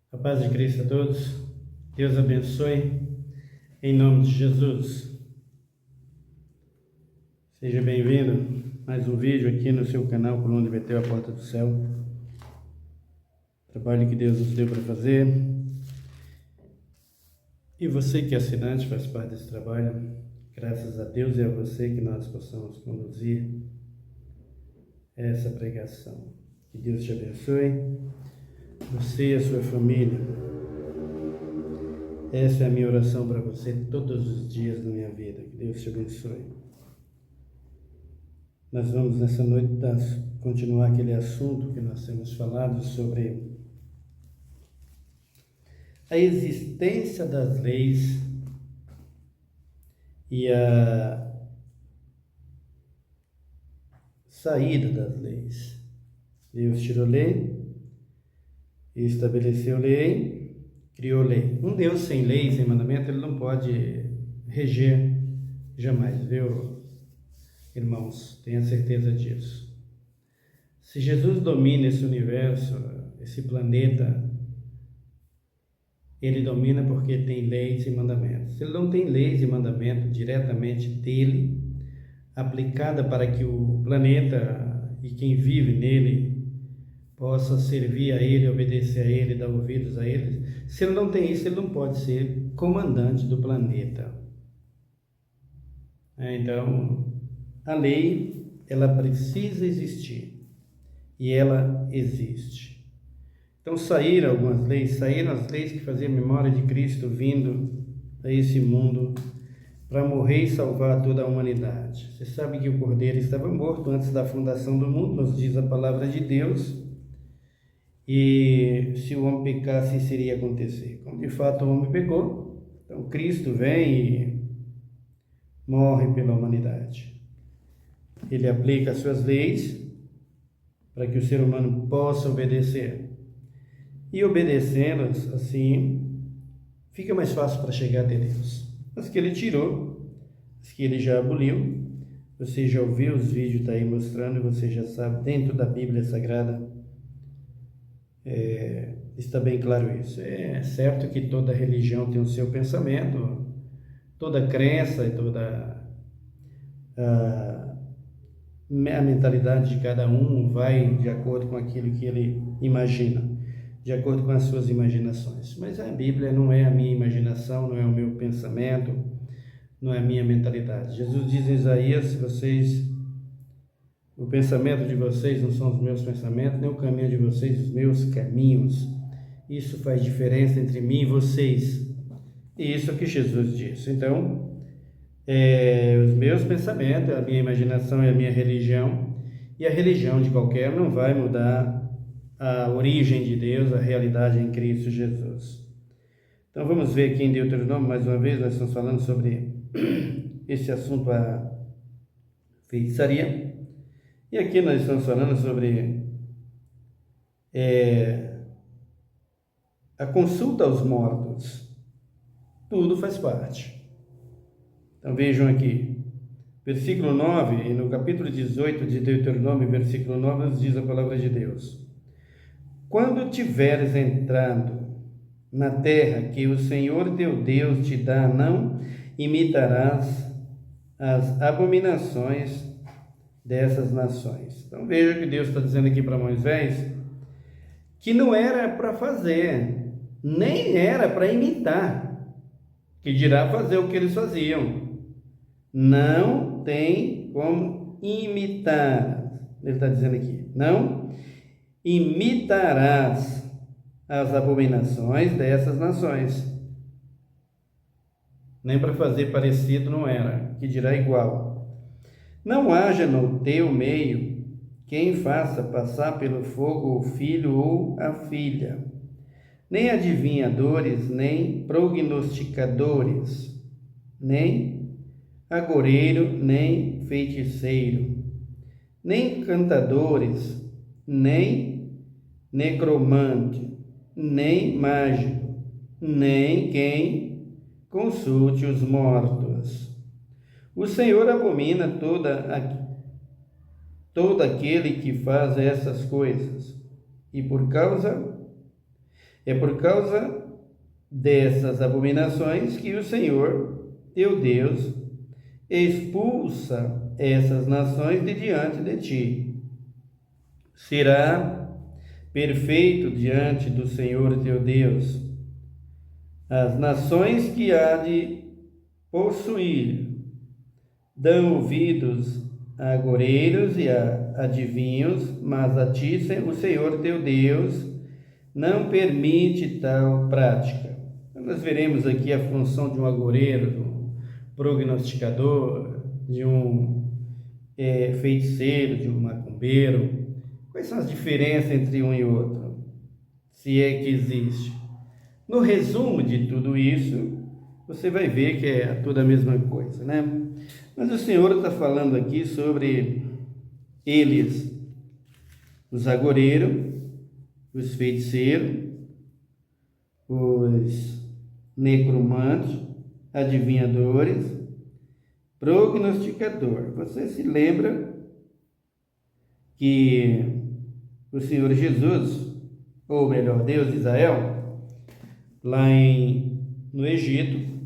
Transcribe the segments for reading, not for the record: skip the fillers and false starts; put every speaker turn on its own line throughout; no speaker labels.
A paz de Cristo a todos. Deus abençoe. Em nome de Jesus. Seja bem-vindo. Mais um vídeo aqui no seu canal Coluna de Betel, a Porta do Céu. Trabalho que Deus nos deu para fazer. E você que é assinante faz parte desse trabalho. Graças a Deus e a você que nós possamos conduzir essa pregação. Que Deus te abençoe. Você e a sua família. Essa é a minha oração para você todos os dias da minha vida. Que Deus te abençoe. Nós vamos nessa noite continuar aquele assunto que nós temos falado sobre a existência das leis e a saída das leis. Deus tirou lei, estabeleceu lei, criou lei. Um Deus sem lei, sem mandamento, ele não pode reger jamais, viu? Irmãos, tenha certeza disso. Se Jesus domina esse universo, esse planeta, ele domina porque tem leis e mandamentos. Se ele não tem leis e mandamentos diretamente dele, aplicada para que o planeta e quem vive nele possa servir a ele, obedecer a ele, dar ouvidos a ele, se ele não tem isso, ele não pode ser comandante do planeta. Então, a lei, ela precisa existir, e ela existe. Então saíram as leis que faziam memória de Cristo vindo a esse mundo para morrer e salvar toda a humanidade. Você sabe que o Cordeiro estava morto antes da fundação do mundo, nos diz a palavra de Deus, e se o homem pecasse, isso iria acontecer. Como de fato o homem pecou, então Cristo vem e morre pela humanidade. Ele aplica as suas leis para que o ser humano possa obedecer. E obedecê-las, assim, fica mais fácil para chegar até Deus. As que ele tirou, as que ele já aboliu, você já ouviu os vídeos, está aí mostrando, você já sabe, dentro da Bíblia Sagrada, está bem claro isso. É certo que toda religião tem o seu pensamento, toda crença e toda a mentalidade de cada um vai de acordo com aquilo que ele imagina, de acordo com as suas imaginações. Mas a Bíblia não é a minha imaginação, não é o meu pensamento, não é a minha mentalidade. Jesus diz em Isaías, o pensamento de vocês não são os meus pensamentos, nem o caminho de vocês os meus caminhos. Isso faz diferença entre mim e vocês. E isso é o que Jesus disse. Então, os meus pensamentos, a minha imaginação e a minha religião, e a religião de qualquer não vai mudar a origem de Deus, a realidade em Cristo Jesus. Então vamos ver aqui em Deuteronômio, mais uma vez, nós estamos falando sobre esse assunto, a feitiçaria, e aqui nós estamos falando sobre a consulta aos mortos. Tudo faz parte. Então vejam aqui, versículo 9, e no capítulo 18 de Deuteronômio, versículo 9, nos diz a palavra de Deus: quando tiveres entrado na terra que o Senhor teu Deus te dá, não imitarás as abominações dessas nações. Então veja que Deus está dizendo aqui para Moisés que não era para fazer, nem era para imitar, que dirá fazer o que eles faziam. Não tem como imitar. Ele está dizendo aqui, não imitarás as abominações dessas nações. Nem para fazer parecido não era, que dirá igual. Não haja no teu meio quem faça passar pelo fogo o filho ou a filha, nem adivinhadores, nem prognosticadores, nem agoreiro, nem feiticeiro, nem cantadores, nem necromante, nem mágico, nem quem consulte os mortos. O Senhor abomina todo aquele que faz essas coisas, e por causa É por causa dessas abominações que o Senhor, teu Deus, expulsa essas nações de diante de ti. Será perfeito diante do Senhor teu Deus. As nações que há de possuir dão ouvidos a agoreiros e a adivinhos, mas a ti, o Senhor teu Deus, não permite tal prática. Nós veremos aqui a função de um agoureiro, de um prognosticador, de um feiticeiro, de um macumbeiro. Quais são as diferenças entre um e outro? Se é que existe. No resumo de tudo isso, você vai ver que é tudo a mesma coisa, né? Mas o Senhor está falando aqui sobre eles, os agoureiros, os feiticeiros, os necromantes, adivinhadores, prognosticador. Você se lembra que o Senhor Jesus, ou melhor, Deus de Israel, lá no Egito,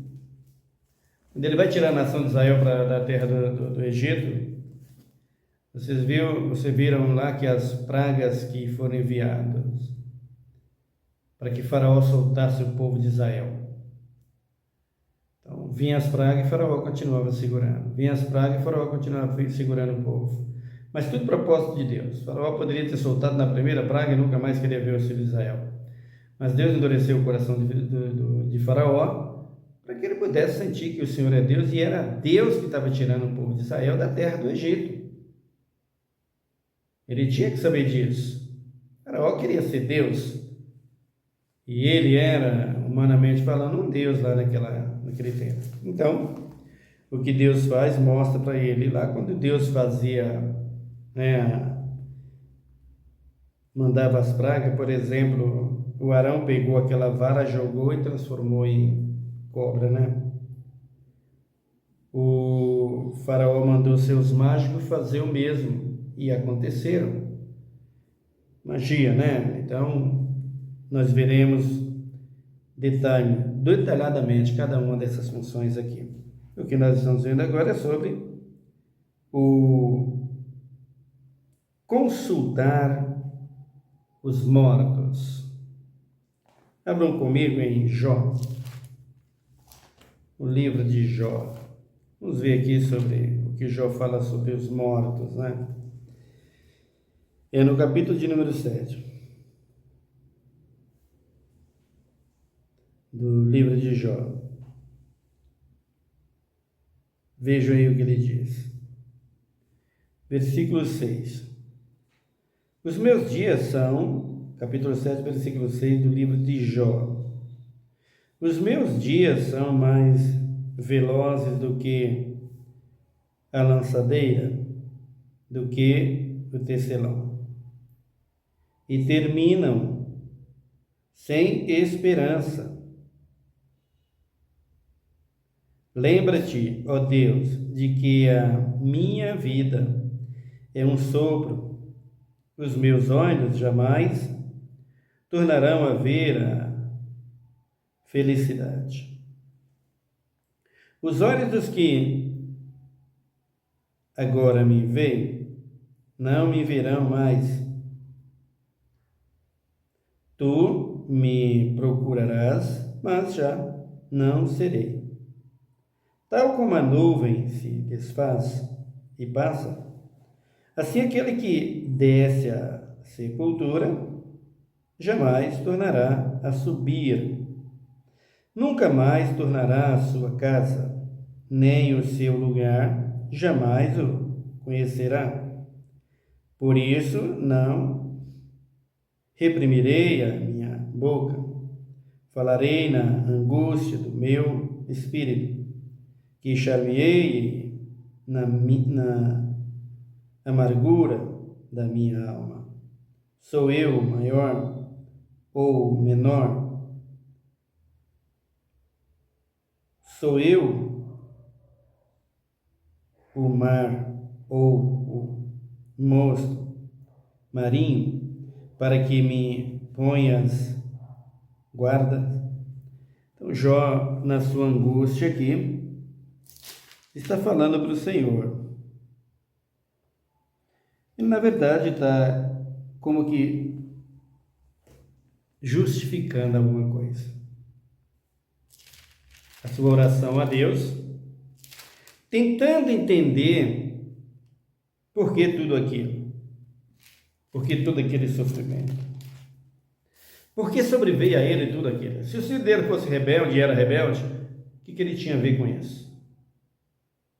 quando ele vai tirar a nação de Israel da terra do Egito, vocês viram lá que as pragas que foram enviadas para que Faraó soltasse o povo de Israel. Então, vinha as pragas e Faraó continuava segurando. Vinha as pragas e Faraó continuava segurando o povo. Mas tudo propósito de Deus. Faraó poderia ter soltado na primeira praga e nunca mais queria ver os filhos de Israel. Mas Deus endureceu o coração de Faraó para que ele pudesse sentir que o Senhor é Deus e era Deus que estava tirando o povo de Israel da terra do Egito. Ele tinha que saber disso. Faraó queria ser Deus. E ele era, humanamente falando, um Deus lá naquele tempo. Então, o que Deus faz, mostra para ele lá, quando Deus fazia, mandava as pragas, por exemplo, o Arão pegou aquela vara, jogou e transformou em cobra, né? O Faraó mandou seus mágicos fazer o mesmo, e aconteceram. Magia, né? Então, nós veremos detalhadamente cada uma dessas funções aqui. O que nós estamos vendo agora é sobre o consultar os mortos. Abram comigo em Jó, o livro de Jó. Vamos ver aqui sobre o que Jó fala sobre os mortos, né? É no capítulo de número 7 do livro de Jó. Vejam aí o que ele diz. Versículo 6. Os meus dias são, capítulo 7, versículo 6 do livro de Jó. Os meus dias são mais velozes do que a lançadeira, do que o tecelão. E terminam sem esperança. Lembra-te, ó Deus, de que a minha vida é um sopro. Os meus olhos jamais tornarão a ver a felicidade. Os olhos dos que agora me veem não me verão mais. Tu me procurarás, mas já não serei. Tal como a nuvem se desfaz e passa, assim aquele que desce à sepultura jamais tornará a subir. Nunca mais tornará a sua casa, nem o seu lugar jamais o conhecerá. Por isso não reprimirei a minha boca, falarei na angústia do meu espírito, queixar-me-ei na amargura da minha alma. Sou eu maior ou menor? Sou eu o mar ou o monstro marinho, para que me ponhas guarda. Então Jó, na sua angústia aqui, está falando para o Senhor. Ele, na verdade, está como que justificando alguma coisa. A sua oração a Deus, tentando entender por que tudo aquilo, por que todo aquele sofrimento, por que sobreveio a ele tudo aquilo. Se o filho dele fosse rebelde e era rebelde, o que ele tinha a ver com isso?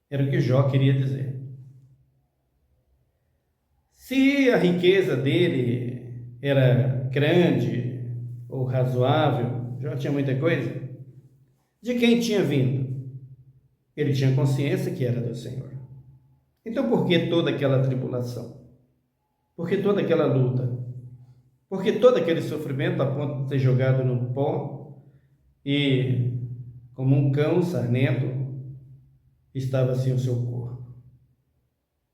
Era o que Jó queria dizer. Se a riqueza dele era grande ou razoável, Jó tinha muita coisa, de quem tinha vindo? Ele tinha consciência que era do Senhor. Então por que toda aquela tribulação? Por que toda aquela luta? Por que todo aquele sofrimento a ponto de ser jogado no pó e, como um cão sarnento, estava assim o seu corpo?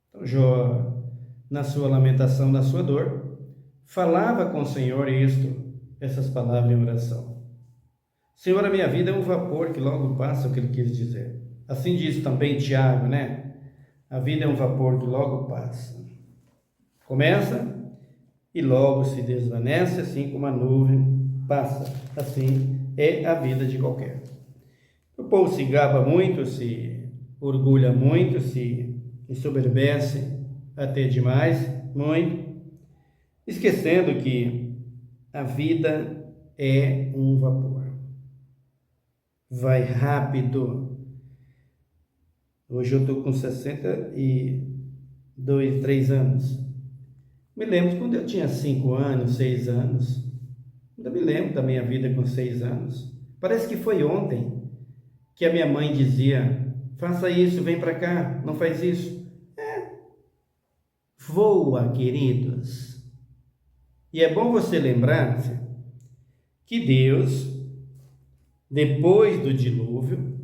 Então Jó, na sua lamentação, na sua dor, falava com o Senhor essas palavras em oração. Senhor, a minha vida é um vapor que logo passa, o que ele quis dizer. Assim diz também Tiago, né? A vida é um vapor que logo passa. Começa e logo se desvanece, assim como a nuvem passa. Assim é a vida de qualquer. O povo se gaba muito, se orgulha muito, se ensoberbece até demais, muito, esquecendo que a vida é um vapor. Vai rápido. Hoje eu estou com 62, 3 anos. Me lembro quando eu tinha 5 anos, 6 anos. Ainda me lembro da minha vida com 6 anos. Parece que foi ontem que a minha mãe dizia: faça isso, vem para cá, não faz isso. Voa, queridos. E é bom você lembrar-se que Deus, depois do dilúvio,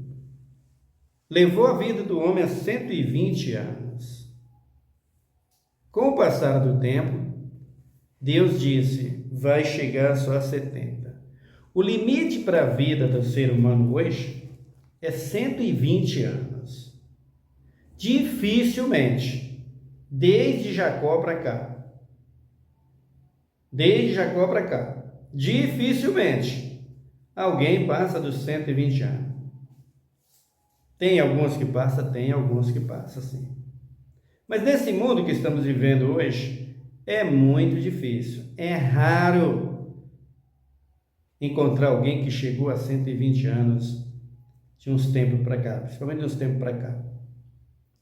levou a vida do homem a 120 anos. Com o passar do tempo, Deus disse: vai chegar só a 70. O limite para a vida do ser humano hoje é 120 anos. Dificilmente, desde Jacó para cá, dificilmente alguém passa dos 120 anos. Tem alguns que passam, sim. Mas nesse mundo que estamos vivendo hoje, é muito difícil, é raro encontrar alguém que chegou a 120 anos de uns tempos para cá, principalmente de uns tempos para cá.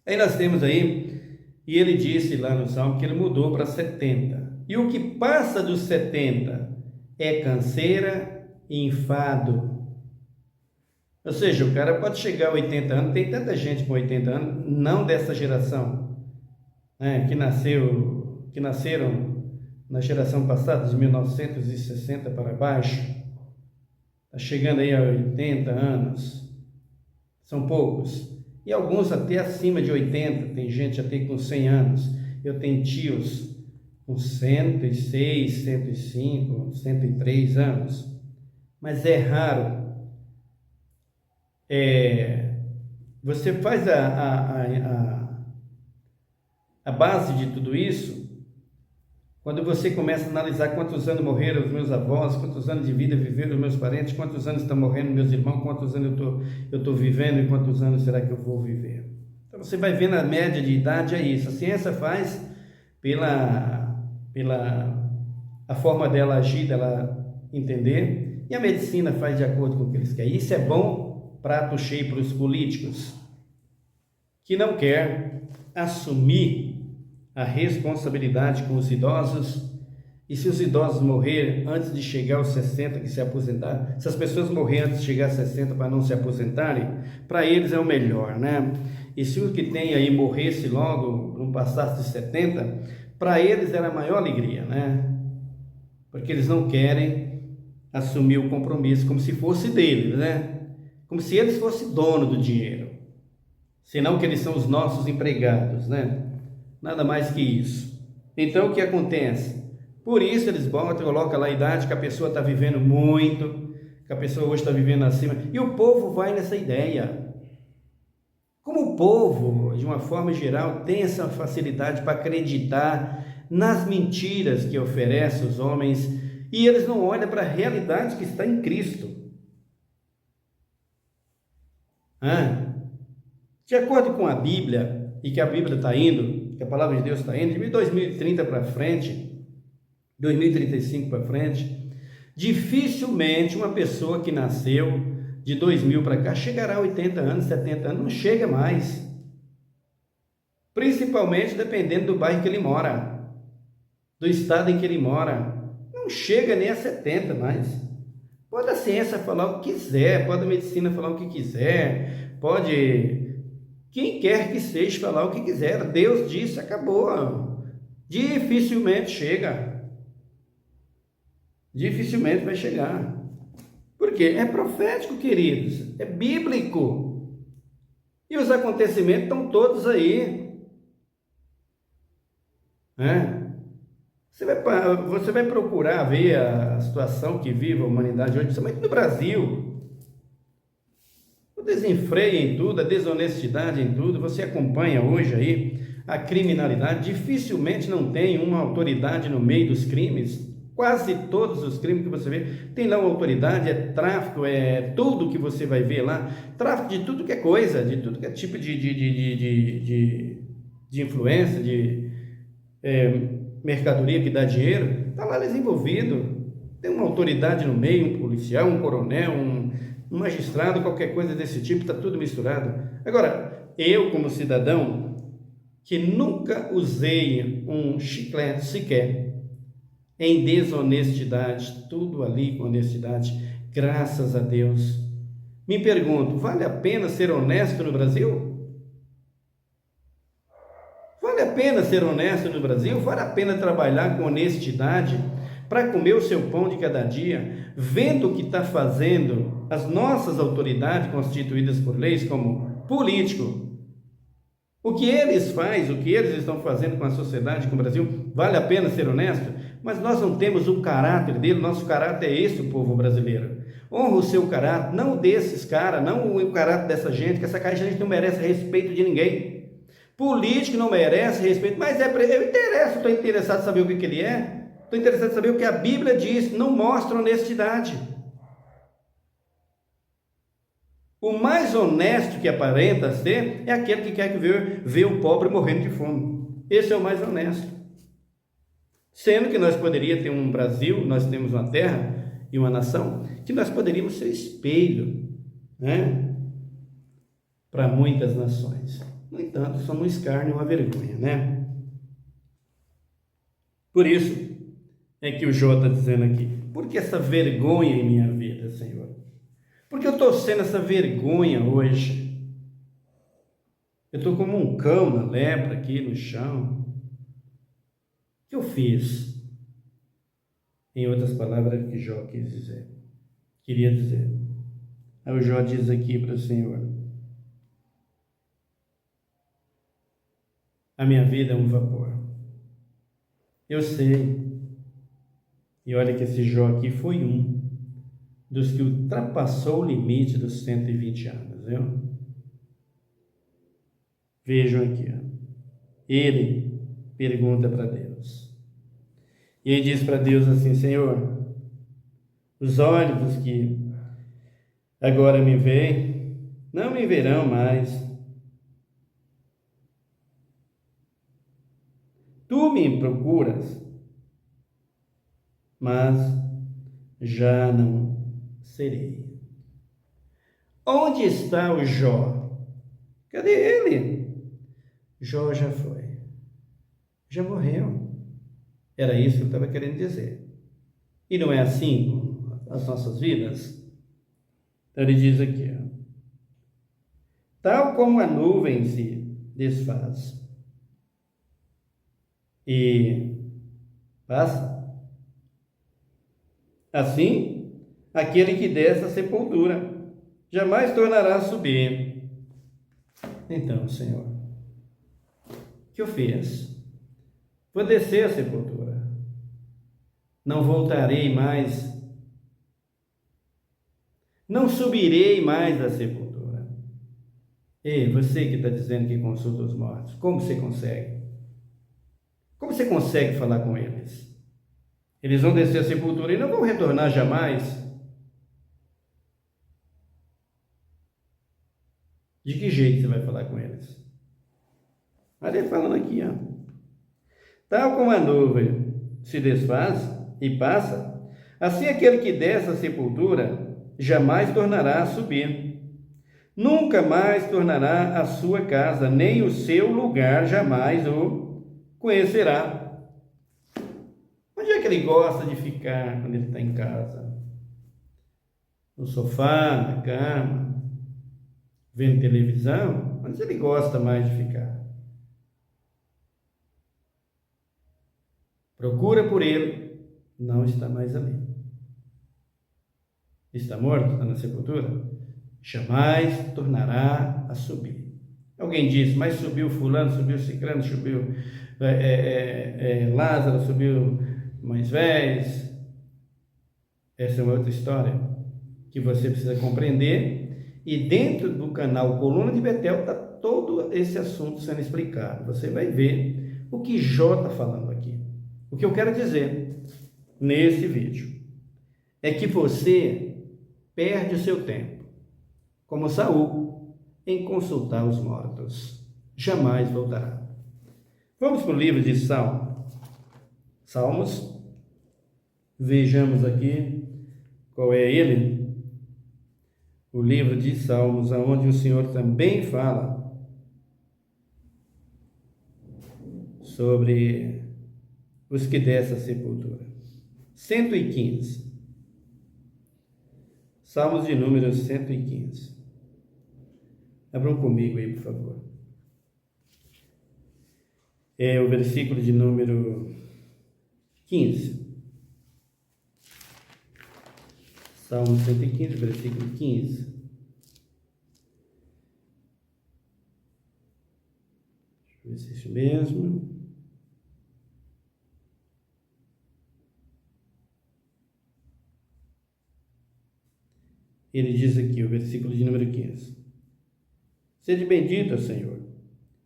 Aí nós temos aí, e ele disse lá no Salmo que ele mudou para 70. E o que passa dos 70 é canseira e enfado. Ou seja, o cara pode chegar a 80 anos, tem tanta gente com 80 anos, não dessa geração, né, que nasceram na geração passada, de 1960 para baixo, está chegando aí a 80 anos, são poucos, e alguns até acima de 80, tem gente até com 100 anos, eu tenho tios com 106, 105, 103 anos, mas é raro. Você faz a base de tudo isso quando você começa a analisar quantos anos morreram os meus avós, quantos anos de vida viveram os meus parentes, quantos anos estão morrendo meus irmãos, quantos anos eu estou vivendo e quantos anos será que eu vou viver. Então você vai vendo a média de idade, é isso. A ciência faz pela a forma dela agir, dela entender, e a medicina faz de acordo com o que eles querem. Isso é bom, prato cheio para os políticos que não quer assumir a responsabilidade com os idosos. E se os idosos morrerem antes de chegar aos 60, que se aposentar, se as pessoas morrerem antes de chegar a 60 para não se aposentarem, para eles é o melhor, né? E se o que tem aí morresse logo, não passasse de 70, para eles era a maior alegria, né? Porque eles não querem assumir o compromisso como se fosse deles, né? Como se eles fossem dono do dinheiro, senão que eles são os nossos empregados, né? Nada mais que isso. Então o que acontece? Por isso eles colocam lá a idade que a pessoa está vivendo muito, que a pessoa hoje está vivendo acima, e o povo vai nessa ideia. Como o povo, de uma forma geral, tem essa facilidade para acreditar nas mentiras que oferecem os homens, e eles não olham para a realidade que está em Cristo. De acordo com a Bíblia, e que a Bíblia está indo, que a palavra de Deus está indo, de 2030 para frente, 2035 para frente, dificilmente uma pessoa que nasceu de 2000 para cá chegará a 80 anos, 70 anos, não chega mais. Principalmente dependendo do bairro que ele mora, do estado em que ele mora, não chega nem a 70 mais. Pode a ciência falar o que quiser, pode a medicina falar o que quiser, pode quem quer que seja falar o que quiser, Deus disse, acabou. Dificilmente chega. Dificilmente vai chegar. Por quê? É profético, queridos, é bíblico. E os acontecimentos estão todos aí. Você vai procurar ver a situação que vive a humanidade hoje, principalmente no Brasil. O desenfreio em tudo, a desonestidade em tudo, você acompanha hoje aí a criminalidade, dificilmente não tem uma autoridade no meio dos crimes. Quase todos os crimes que você vê, tem lá uma autoridade, é tráfico, é tudo que você vai ver lá, tráfico de tudo que é coisa, de tudo que é tipo de influência, de mercadoria que dá dinheiro, está lá desenvolvido, tem uma autoridade no meio, um policial, um coronel, um magistrado, qualquer coisa desse tipo, está tudo misturado. Agora, eu como cidadão, que nunca usei um chiclete sequer, em desonestidade, tudo ali com honestidade, graças a Deus. Me pergunto, vale a pena ser honesto no Brasil? Vale a pena ser honesto no Brasil? Vale a pena trabalhar com honestidade para comer o seu pão de cada dia, vendo o que está fazendo as nossas autoridades constituídas por leis como político? O que eles fazem, o que eles estão fazendo com a sociedade, com o Brasil, vale a pena ser honesto? Mas nós não temos o caráter dele, nosso caráter é esse, o povo brasileiro. Honra o seu caráter, não o desses caras, não o caráter dessa gente, que essa gente não merece respeito de ninguém. Político não merece respeito, mas estou interessado em saber o que ele é, estou interessado em saber o que a Bíblia diz, não mostra honestidade. O mais honesto que aparenta ser é aquele que quer ver o pobre morrendo de fome. Esse é o mais honesto. Sendo que nós poderíamos ter um Brasil, nós temos uma terra e uma nação, que nós poderíamos ser espelho, para muitas nações. No entanto, somos um escárnio e uma vergonha, Por isso é que o Jó está dizendo aqui, por que essa vergonha em minha vida, Senhor? Porque eu estou sendo essa vergonha hoje. Eu estou como um cão na lepra aqui no chão. O que eu fiz? Em outras palavras, que Jó queria dizer. Aí o Jó diz aqui para o Senhor: a minha vida é um vapor. Eu sei. E olha que esse Jó aqui foi um dos que ultrapassou o limite dos 120 anos, viu? Vejam aqui, ele pergunta para Deus. E ele diz para Deus assim: Senhor, os olhos que agora me veem, não me verão mais. Tu me procuras, mas já não serei. Onde está o Jó? Cadê ele? Jó já foi. Já morreu. Era isso que eu estava querendo dizer. E não é assim com as nossas vidas? Então ele diz aqui, tal como a nuvem se desfaz e passa, assim, aquele que desce à sepultura jamais tornará a subir. Então, Senhor, o que eu fiz? Vou descer à sepultura. não voltarei mais, não subirei mais à sepultura. Ei, você que está dizendo que consulta os mortos, como você consegue? Como você consegue falar com eles? Eles vão descer à sepultura e não vão retornar jamais. De que jeito você vai falar com eles? Olha ele falando aqui, ó. Tal como a nuvem se desfaz e passa, assim aquele que desce à sepultura jamais tornará a subir. Nunca mais tornará a sua casa, nem o seu lugar jamais o conhecerá. Onde é que ele gosta de ficar quando ele está em casa? No sofá, na cama, vendo televisão? Onde ele gosta mais de ficar? Procura por ele, não está mais ali. Está morto, está na sepultura? Jamais tornará a subir. Alguém disse, mas subiu fulano, subiu ciclano, subiu Lázaro, subiu Moisés. Essa é uma outra história que você precisa compreender. E dentro do canal Coluna de Betel está todo esse assunto sendo explicado. Você vai ver o que Jó está falando aqui. O que eu quero dizer nesse vídeo é que você perde o seu tempo, como Saul, em consultar os mortos. Jamais voltará. Vamos para o livro de Salmos. Vejamos aqui qual é ele. O livro de Salmos, onde o Senhor também fala sobre os que descem à sepultura. 115. Salmos de número 115. Abram comigo aí, por favor. É o versículo de número 15. Salmo 115, versículo 15. Deixa eu ver se é isso mesmo. Ele diz aqui, o versículo de número 15. Sede bendito, Senhor,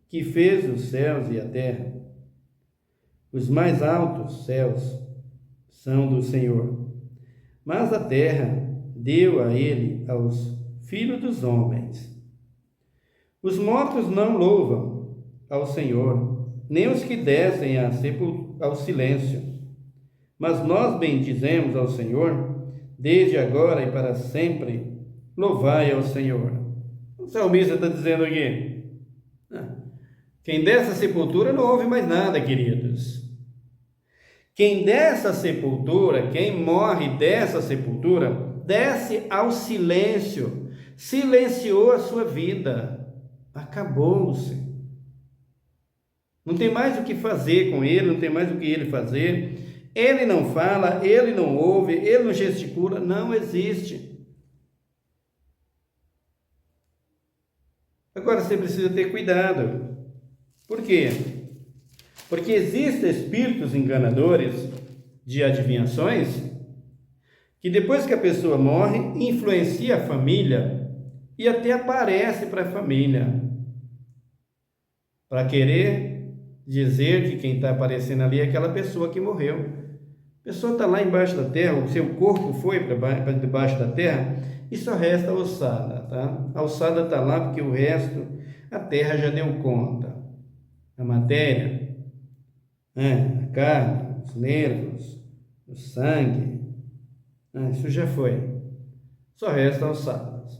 que fez os céus e a terra. Os mais altos céus são do Senhor, mas a terra deu a ele aos filhos dos homens. Os mortos não louvam ao Senhor, nem os que descem ao silêncio. Mas nós bendizemos ao Senhor, desde agora e para sempre. Louvai ao Senhor. O salmista está dizendo aqui: quem desce à sepultura não ouve mais nada, queridos. Quem desce à sepultura, quem morre dessa sepultura, desce ao silêncio, silenciou a sua vida, acabou-se. Não tem mais o que fazer com ele, não tem mais o que ele fazer. Ele não fala, ele não ouve, ele não gesticula, não existe. Agora você precisa ter cuidado. Por quê? Porque existem espíritos enganadores de adivinhações que depois que a pessoa morre, influencia a família e até aparece para a família para querer dizer que quem está aparecendo ali é aquela pessoa que morreu. A pessoa está lá embaixo da terra, o seu corpo foi para debaixo da terra e só resta a ossada, tá? A ossada está lá porque o resto a terra já deu conta. A matéria, a carne, os nervos, o sangue, isso já foi. Só resta ossadas.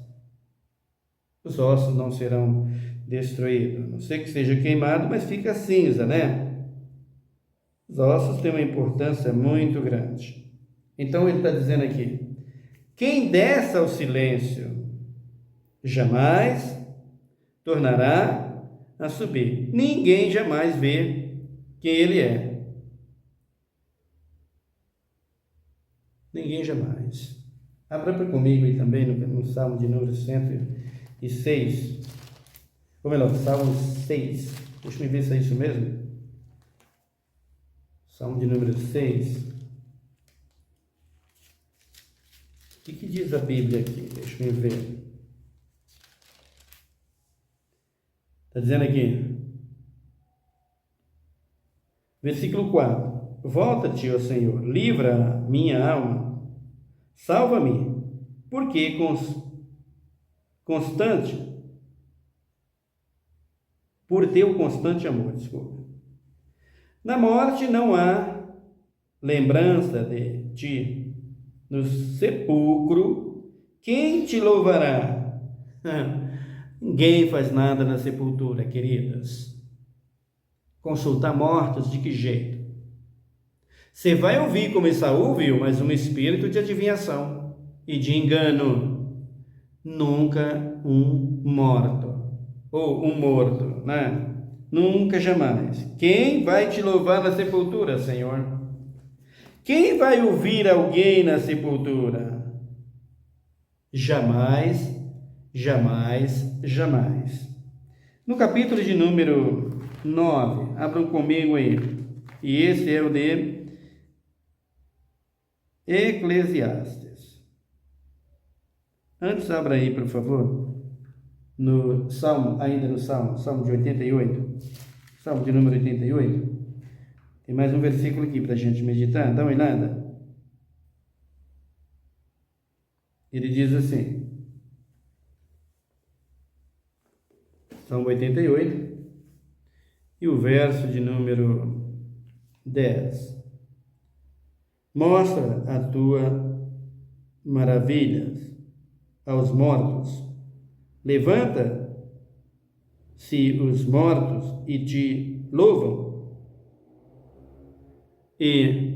Os ossos não serão destruídos, a não ser que seja queimado, mas fica cinza, né? Os ossos têm uma importância muito grande. Então ele está dizendo aqui: quem desce ao silêncio jamais tornará a subir. Ninguém jamais vê quem ele é. Ninguém jamais. Abra comigo aí também no Salmo de número 106. Ou melhor, Salmo 6. Deixa eu ver se é isso mesmo. Salmo de número 6. que diz a Bíblia aqui? Deixa eu ver. Está dizendo aqui, versículo 4: Volta-te, ó Senhor, livra minha alma, salva-me, porque constante, por teu constante amor, desculpa. Na morte não há lembrança de ti, no sepulcro, quem te louvará? Ninguém faz nada na sepultura, queridas. Consultar mortos, de que jeito? Você vai ouvir como Esaú ouviu, mas um espírito de adivinhação e de engano. Nunca um morto, ou um morto, né? Nunca, jamais. Quem vai te louvar na sepultura, Senhor? Quem vai ouvir alguém na sepultura? Jamais, jamais, jamais. No capítulo de número 9, abram comigo aí. E esse é o de Eclesiastes. Antes, abra aí, por favor, no Salmo, ainda no Salmo de 88, Salmo de número 88. Tem mais um versículo aqui para a gente meditar, dá uma olhada. Ele diz assim, Salmo 88, e o verso de número 10. Mostra a tua maravilhas aos mortos. Levanta-se os mortos e te louvam, e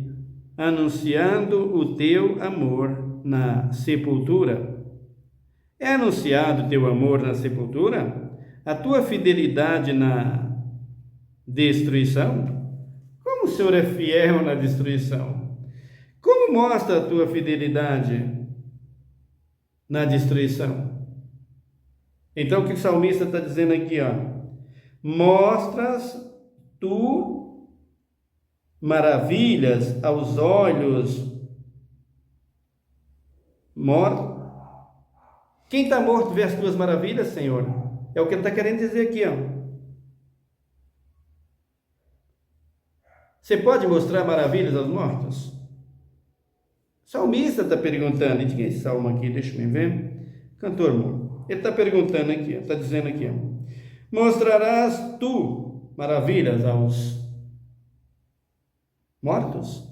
anunciando o teu amor na sepultura. É anunciado o teu amor na sepultura? A tua fidelidade na destruição? Como o Senhor é fiel na destruição? Como mostra a tua fidelidade na destruição? Então, o que o salmista está dizendo aqui, ó? Mostras tu maravilhas aos olhos mortos. Quem está morto vê as tuas maravilhas, Senhor? É o que ele está querendo dizer aqui, ó. Você pode mostrar maravilhas aos mortos? O salmista está perguntando, e de quem é esse salmo aqui? Deixa eu ver. Cantor, amor. Ele está perguntando aqui, está dizendo aqui, ó. Mostrarás tu maravilhas aos mortos?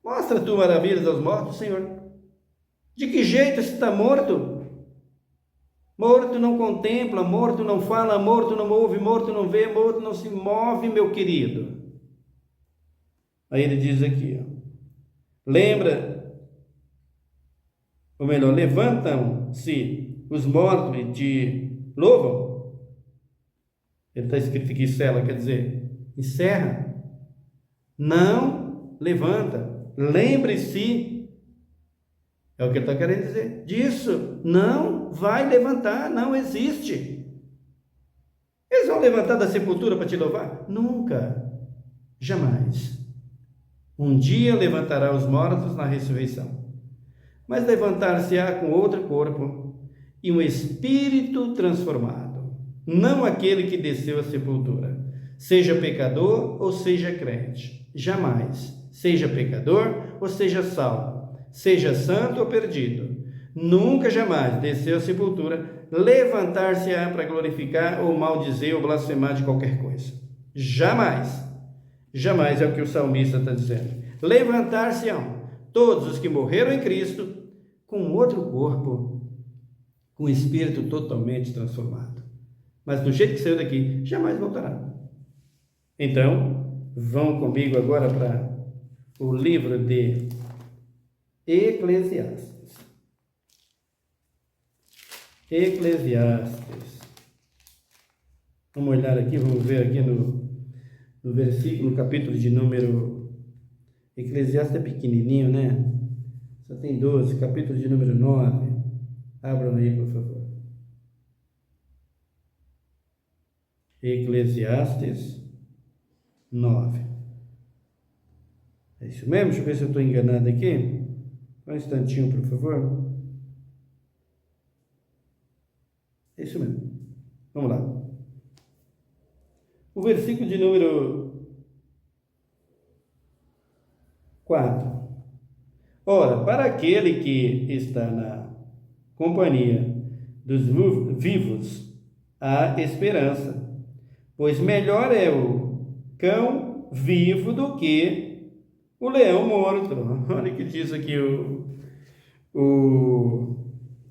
Mostra tu maravilhas aos mortos, Senhor. De que jeito você está morto? Morto não contempla, morto não fala, morto não ouve, morto não vê, morto não se move, meu querido. Aí ele diz aqui, ó, lembra, ou melhor, levantam-se os mortos e te louvam. Ele está escrito aqui, cela, quer dizer, encerra. Não levanta, lembre-se, é o que ele está querendo dizer, disso, não vai levantar, não existe. Eles vão levantar da sepultura para te louvar? Nunca, jamais. Um dia levantará os mortos na ressurreição, mas levantar-se-á com outro corpo e um espírito transformado, não aquele que desceu à sepultura, seja pecador ou seja crente, jamais, seja pecador ou seja salvo, seja santo ou perdido, nunca jamais desceu à sepultura, levantar-se-á para glorificar ou maldizer ou blasfemar de qualquer coisa, jamais. Jamais é o que o salmista está dizendo. Levantar-se-ão todos os que morreram em Cristo com outro corpo, com o espírito totalmente transformado. Mas do jeito que saiu daqui, jamais voltará. Então, vão comigo agora para o livro de Eclesiastes. Eclesiastes. Vamos olhar aqui, vamos ver aqui no versículo, capítulo de número... Eclesiastes é pequenininho, né? Só tem 12, capítulo de número 9. Abram aí, por favor. Eclesiastes 9. É isso mesmo? Deixa eu ver se eu estou enganado aqui. Só um instantinho, por favor. É isso mesmo. Vamos lá. O versículo de número 4. Ora, para aquele que está na companhia dos vivos, há esperança, pois melhor é o cão vivo do que o leão morto. Olha o que diz aqui o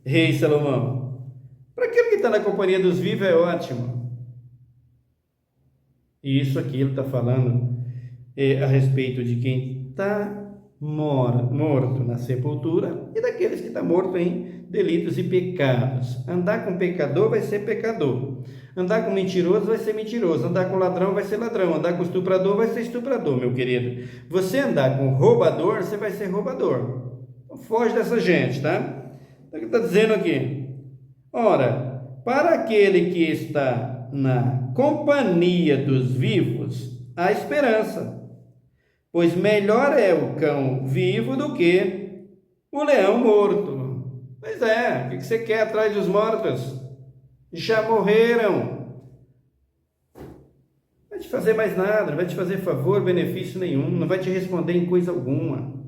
rei Salomão. Para aquele que está na companhia dos vivos é ótimo. E isso aqui ele está falando a respeito de quem está morto na sepultura e daqueles que estão mortos em delitos e pecados. Andar com pecador vai ser pecador. Andar com mentiroso vai ser mentiroso. Andar com ladrão vai ser ladrão. Andar com estuprador vai ser estuprador, meu querido. Você andar com roubador, você vai ser roubador. Então, foge dessa gente, tá? Então, o que está dizendo aqui? Ora, para aquele que está na companhia dos vivos, há esperança. Pois melhor é o cão vivo do que o leão morto. Pois é, o que você quer atrás dos mortos? Já morreram. Não vai te fazer mais nada, não vai te fazer favor, benefício nenhum, não vai te responder em coisa alguma.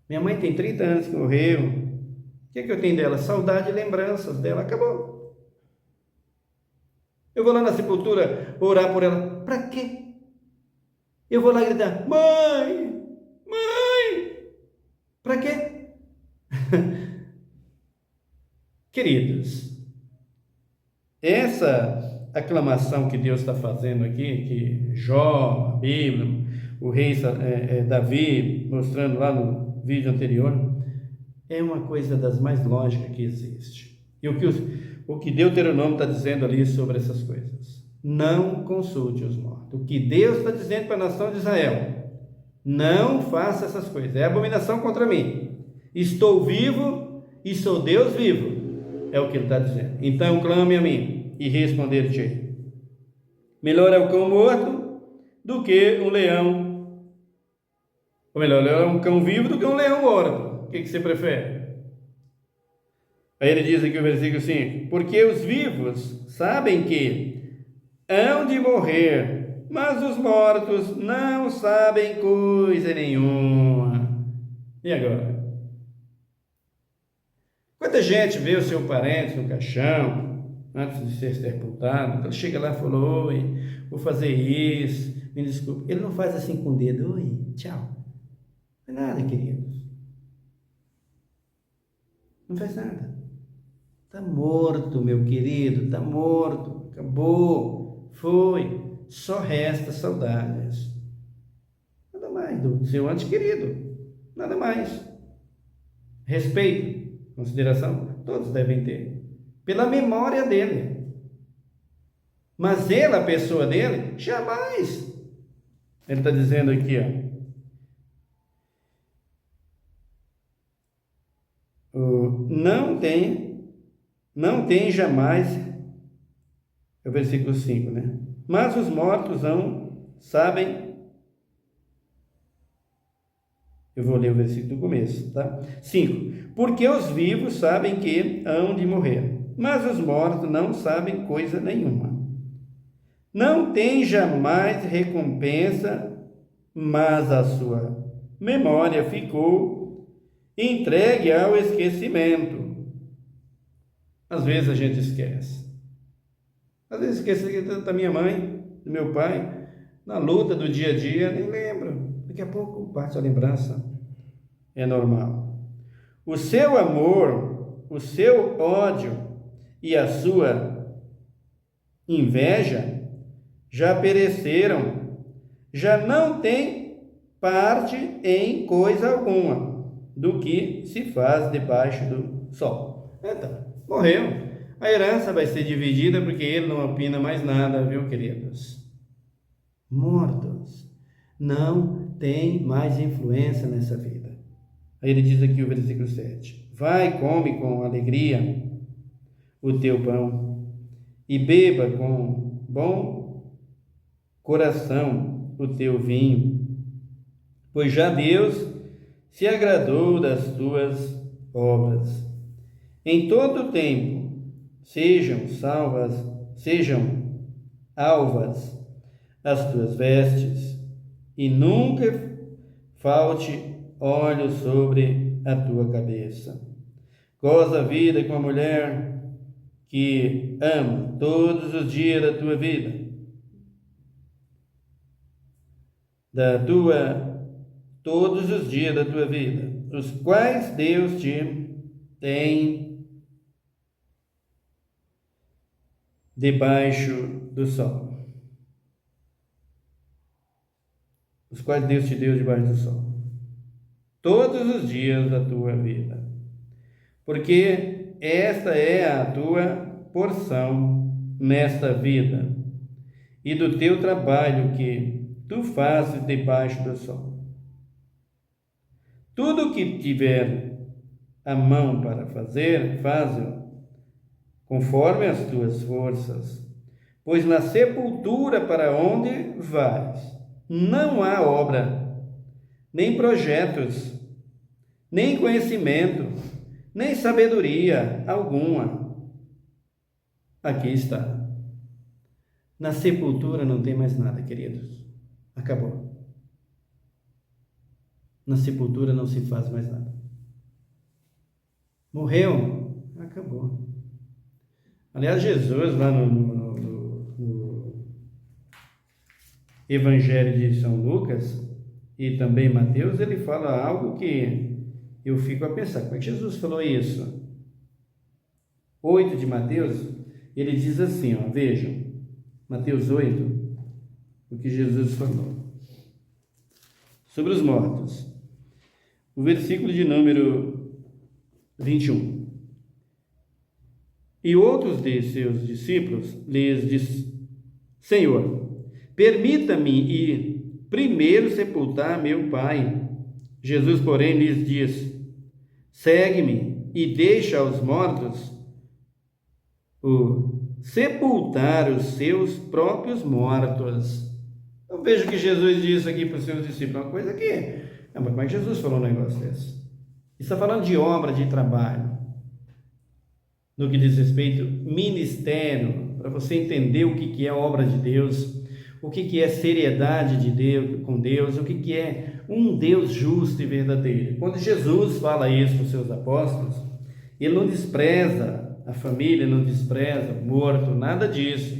Minha mãe tem 30 anos que morreu. O que é que eu tenho dela? Saudade e lembranças dela. Acabou. Eu vou lá na sepultura orar por ela. Para quê? Eu vou lá gritar, mãe, mãe, para quê? Queridos, essa aclamação que Deus está fazendo aqui, que Jó, a Bíblia, o rei Davi, mostrando lá no vídeo anterior, é uma coisa das mais lógicas que existe. E o que Deuteronômio está dizendo ali sobre essas coisas? Não consulte os mortos. O que Deus está dizendo para a nação de Israel: não faça essas coisas, é abominação contra mim. Estou vivo e sou Deus vivo, é o que ele está dizendo. Então clame a mim e responder-te. Melhor é o cão morto do que um leão, ou melhor, é um cão vivo do que um leão morto. O que você prefere? Aí ele diz aqui o versículo 5: porque os vivos sabem que hão de morrer, mas os mortos não sabem coisa nenhuma. E agora? Quanta gente vê o seu parente no caixão, antes de ser sepultado, ele chega lá e fala, oi, vou fazer isso, me desculpe. Ele não faz assim com o dedo, oi, tchau. Não faz nada, queridos. Não faz nada. Está morto, meu querido, está morto, acabou. Foi, só resta saudades. Nada mais do seu ente querido, nada mais. Respeito, consideração, todos devem ter, pela memória dele. Mas ele, a pessoa dele, jamais. Ele está dizendo aqui, não tem jamais. É o versículo 5, né? Mas os mortos não sabem. Eu vou ler o versículo do começo, tá? 5. Porque os vivos sabem que hão de morrer, mas os mortos não sabem coisa nenhuma. Não tem jamais recompensa, mas a sua memória ficou entregue ao esquecimento. Às vezes a gente esquece. Às vezes esqueci da minha mãe, do meu pai, na luta do dia a dia, nem lembro. Daqui a pouco parte a lembrança. É normal. O seu amor, o seu ódio e a sua inveja já pereceram, já não tem parte em coisa alguma do que se faz debaixo do sol. Então, morreu. A herança vai ser dividida porque ele não opina mais nada, viu, queridos? Mortos não tem mais influência nessa vida. Aí ele diz aqui o versículo 7. Vai, come com alegria o teu pão e beba com bom coração o teu vinho, pois já Deus se agradou das tuas obras. Em todo o tempo sejam alvas as tuas vestes, e nunca falte óleo sobre a tua cabeça. Goza a vida com a mulher que ama todos os dias da tua vida, todos os dias da tua vida, os quais Deus te tem debaixo do sol. Os quais Deus te deu debaixo do sol. Todos os dias da tua vida. Porque esta é a tua porção nesta vida, e do teu trabalho que tu fazes debaixo do sol. Tudo o que tiver a mão para fazer, faz-o conforme as tuas forças, pois na sepultura para onde vais, não há obra, nem projetos, nem conhecimento, nem sabedoria alguma. Aqui está. Na sepultura não tem mais nada, queridos. Acabou. Na sepultura não se faz mais nada. Morreu, acabou. Aliás, Jesus, lá no Evangelho de São Lucas e também Mateus, ele fala algo que eu fico a pensar. Como é que Jesus falou isso? 8 de Mateus, ele diz assim, ó, vejam, Mateus 8, o que Jesus falou sobre os mortos. O versículo de número 21. E outros de seus discípulos lhes disse: Senhor, permita-me ir primeiro sepultar meu pai. Jesus, porém, lhes disse: segue-me e deixa aos mortos sepultar os seus próprios mortos. Eu vejo que Jesus disse aqui para os seus discípulos uma coisa que... mas como é que Jesus falou um negócio desse? Está falando de obra, de trabalho, no que diz respeito ministério, para você entender o que é obra de Deus, o que é seriedade de Deus com Deus, o que é um Deus justo e verdadeiro. Quando Jesus fala isso para os seus apóstolos, ele não despreza a família, não despreza o morto, nada disso.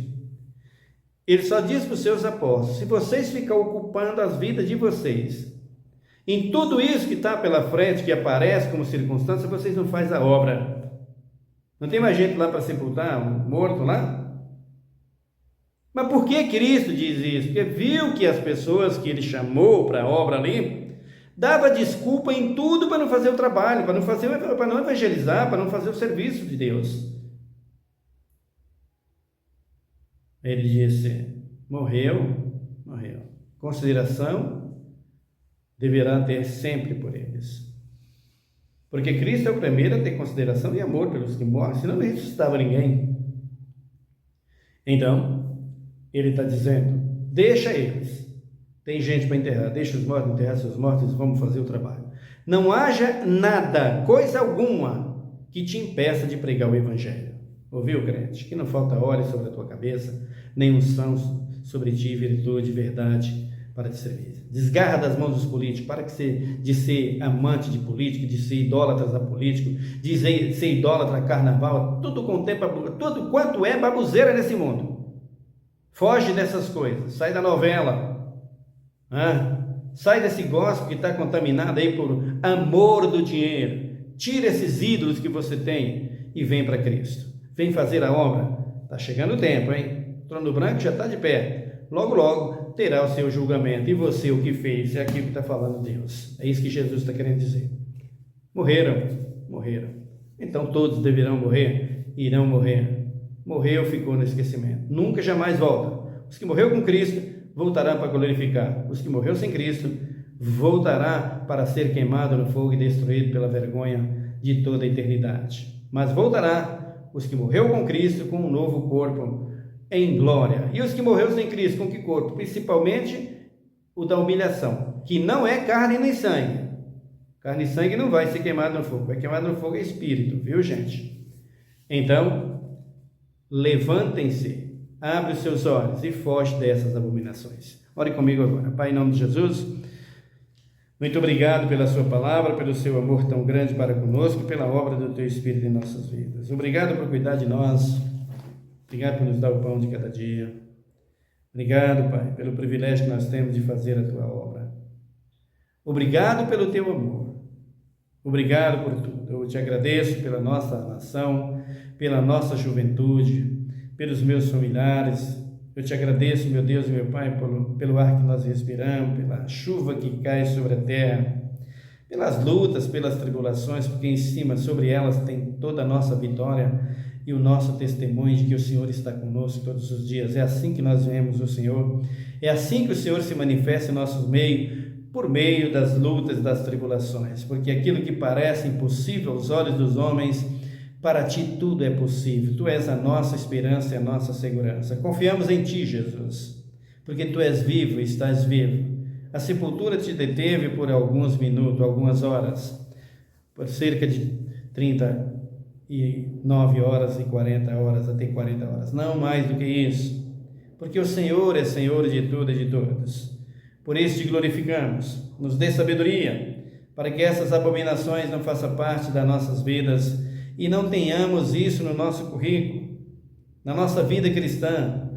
Ele só diz para os seus apóstolos: se vocês ficarem ocupando as vidas de vocês em tudo isso que está pela frente, que aparece como circunstância, vocês não fazem a obra. Não tem mais gente lá para sepultar um morto lá? Mas por que Cristo diz isso? Porque viu que as pessoas que ele chamou para a obra ali dava desculpa em tudo para não fazer o trabalho, para não evangelizar, para não fazer o serviço de Deus. Ele disse: morreu. Consideração deverá ter sempre por eles. Porque Cristo é o primeiro a ter consideração e amor pelos que morrem, senão não ressuscitava ninguém. Então, ele está dizendo: deixa eles. Tem gente para enterrar, deixa os mortos enterrar seus mortos, vamos fazer o trabalho. Não haja nada, coisa alguma, que te impeça de pregar o Evangelho. Ouviu, crente? Que não falta óleo sobre a tua cabeça, nem unção sobre ti, virtude, verdade, para te servir. Desgarra das mãos dos políticos, para de ser amante de político, de ser idólatras a político, de ser idólatra a carnaval, tudo quanto é baboseira nesse mundo. Foge dessas coisas, sai da novela. Sai desse gospel que está contaminado aí por amor do dinheiro. Tira esses ídolos que você tem e vem para Cristo. Vem fazer a obra. Está chegando o tempo, hein? O trono branco já está de pé. Logo, logo terá o seu julgamento. E você, o que fez? É aquilo que está falando Deus. É isso que Jesus está querendo dizer. Morreram. Então todos deverão morrer, irão morrer. Morreu, ficou no esquecimento. Nunca, jamais volta. Os que morreram com Cristo voltará para glorificar. Os que morreram sem Cristo voltará para ser queimado no fogo e destruído pela vergonha de toda a eternidade. Mas voltará os que morreram com Cristo com um novo corpo em glória. E os que morreram sem Cristo com que corpo? Principalmente o da humilhação, que não é carne nem sangue, Carne e sangue não vai ser queimado no fogo, vai queimado no fogo é espírito, viu, gente? Então, levantem-se, abre os seus olhos e foge dessas abominações. Ore comigo agora. Pai, em nome de Jesus, muito obrigado pela sua palavra, pelo seu amor tão grande para conosco, pela obra do teu Espírito em nossas vidas. Obrigado por cuidar de nós, obrigado por nos dar o pão de cada dia. Obrigado, Pai, pelo privilégio que nós temos de fazer a tua obra. Obrigado pelo teu amor. Obrigado por tudo. Eu te agradeço pela nossa nação, pela nossa juventude, pelos meus familiares. Eu te agradeço, meu Deus e meu Pai, pelo ar que nós respiramos, pela chuva que cai sobre a terra, pelas lutas, pelas tribulações, porque em cima, sobre elas, tem toda a nossa vitória e o nosso testemunho de que o Senhor está conosco todos os dias. É assim que nós vemos o Senhor, é assim que o Senhor se manifesta em nossos meios, por meio das lutas e das tribulações, porque aquilo que parece impossível aos olhos dos homens, para ti tudo é possível. Tu és a nossa esperança e a nossa segurança. Confiamos em ti, Jesus, porque tu és vivo e estás vivo. A sepultura te deteve por alguns minutos, algumas horas, por cerca de 39 horas e 40 horas, até 40 horas, não mais do que isso, porque o Senhor é Senhor de tudo e de todos. Por isso te glorificamos, nos dê sabedoria, para que essas abominações não façam parte das nossas vidas e não tenhamos isso no nosso currículo, na nossa vida cristã.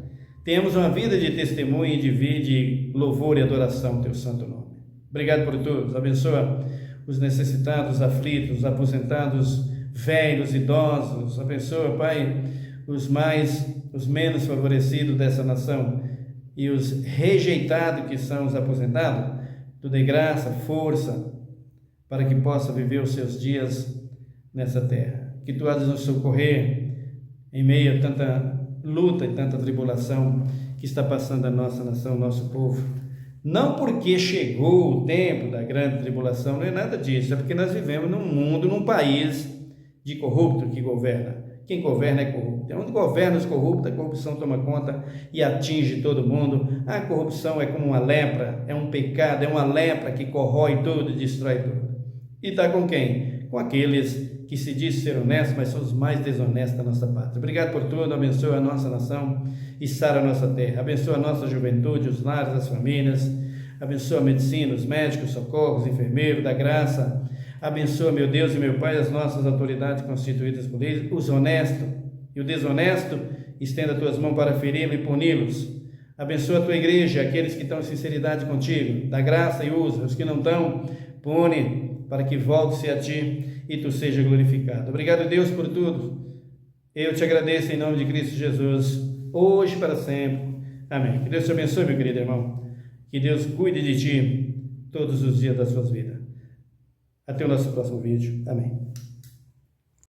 Tenhamos uma vida de testemunho e de louvor e adoração ao teu santo nome. Obrigado por todos, abençoa os necessitados, aflitos, os aposentados, velhos, idosos, abençoa, Pai, os menos favorecidos dessa nação, e os rejeitados que são os aposentados, tu dê graça, força, para que possa viver os seus dias nessa terra. Que tu há de nos socorrer em meio a tanta luta e tanta tribulação que está passando a nossa nação, nosso povo. Não porque chegou o tempo da grande tribulação, não é nada disso, é porque nós vivemos num mundo, num país de corrupto que governa. Quem governa é corrupto. Onde governa os corruptos, a corrupção toma conta e atinge todo mundo. A corrupção é como uma lepra, é um pecado, é uma lepra que corrói tudo e destrói tudo. E está com quem? Com aqueles que se dizem ser honestos, mas são os mais desonestos da nossa pátria. Obrigado por tudo, abençoa a nossa nação e sara a nossa terra. Abençoa a nossa juventude, os lares, as famílias. Abençoa a medicina, os médicos, socorros, enfermeiros, da graça. Abençoa, meu Deus e meu Pai, as nossas autoridades constituídas por eles, os honestos e o desonesto, estenda as tuas mãos para feri-los e puni-los. Abençoa a tua igreja, aqueles que estão em sinceridade contigo, dá graça e usa, os que não estão, pune, para que volte-se a ti e tu seja glorificado. Obrigado, Deus, por tudo. Eu te agradeço em nome de Cristo Jesus, hoje e para sempre. Amém. Que Deus te abençoe, meu querido irmão. Que Deus cuide de ti todos os dias das suas vidas. Até o nosso próximo vídeo. Amém.